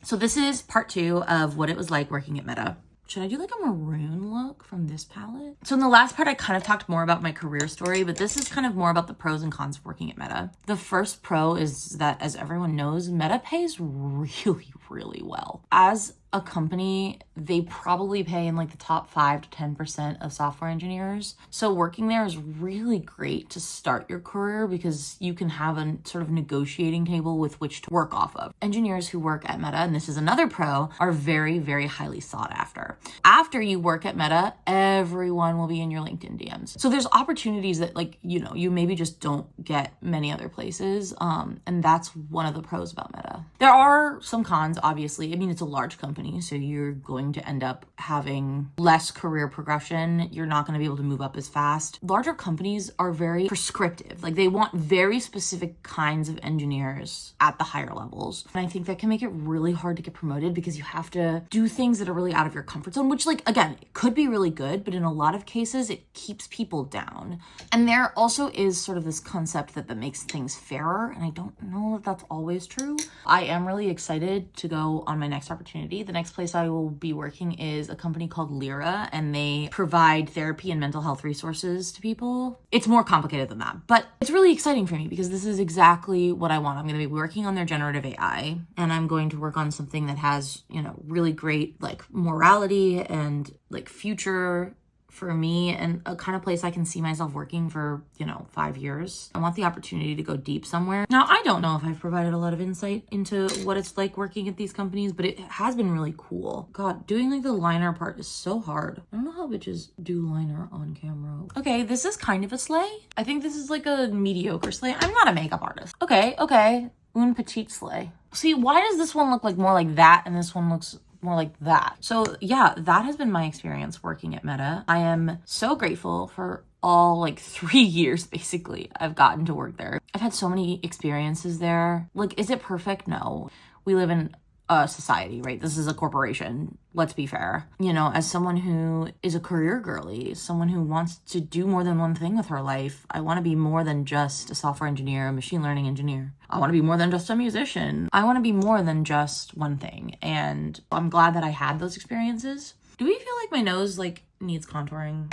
So this is part 2 of what it was like working at Meta. Should I do like a maroon look from this palette? So in the last part, I kind of talked more about my career story, but this is kind of more about the pros and cons of working at Meta. The first pro is that, as everyone knows, Meta pays really, really well. As a company, they probably pay in like the top 5 to 10% of software engineers. So working there is really great to start your career because you can have a sort of negotiating table with which to work off of. Engineers who work at Meta, and this is another pro, are very, very highly sought after. After you work at Meta, everyone will be in your LinkedIn DMs. So there's opportunities that, like, you know, you maybe just don't get many other places. And that's one of the pros about Meta. There are some cons, obviously. I mean, it's a large company, so you're going to end up having less career progression. You're not going to be able to move up as fast. Larger companies are very prescriptive. Like, they want very specific kinds of engineers at the higher levels. And I think that can make it really hard to get promoted because you have to do things that are really out of your comfort zone, which, like, again, it could be really good, but in a lot of cases, it keeps people down. And there also is sort of this concept that makes things fairer. And I don't know if that's always true. I am really excited to go on my next opportunity. The next place I will be working is a company called Lyra, and they provide therapy and mental health resources to people. It's more complicated than that, but it's really exciting for me because this is exactly what I want. I'm going to be working on their generative AI, and I'm going to work on something that has, you know, really great like morality and like future for me, and a kind of place I can see myself working for, you know, 5 years. I want the opportunity to go deep somewhere. Now, I don't know if I've provided a lot of insight into what it's like working at these companies, but it has been really cool. God, doing like the liner part is so hard. I don't know how bitches do liner on camera. Okay, this is kind of a slay. I think this is like a mediocre slay. I'm not a makeup artist. Okay. Un petite slay. See, why does this one look like more like that and this one looks more like that? So yeah, that has been my experience working at Meta. I am so grateful for all like 3 years basically I've gotten to work there. I've had so many experiences there. Like, is it perfect? No. We live in a society, right? This is a corporation. Let's be fair. You know, as someone who is a career girly, someone who wants to do more than one thing with her life, I want to be more than just a software engineer, a machine learning engineer. I want to be more than just a musician. I want to be more than just one thing. And I'm glad that I had those experiences. Do we feel like my nose like needs contouring?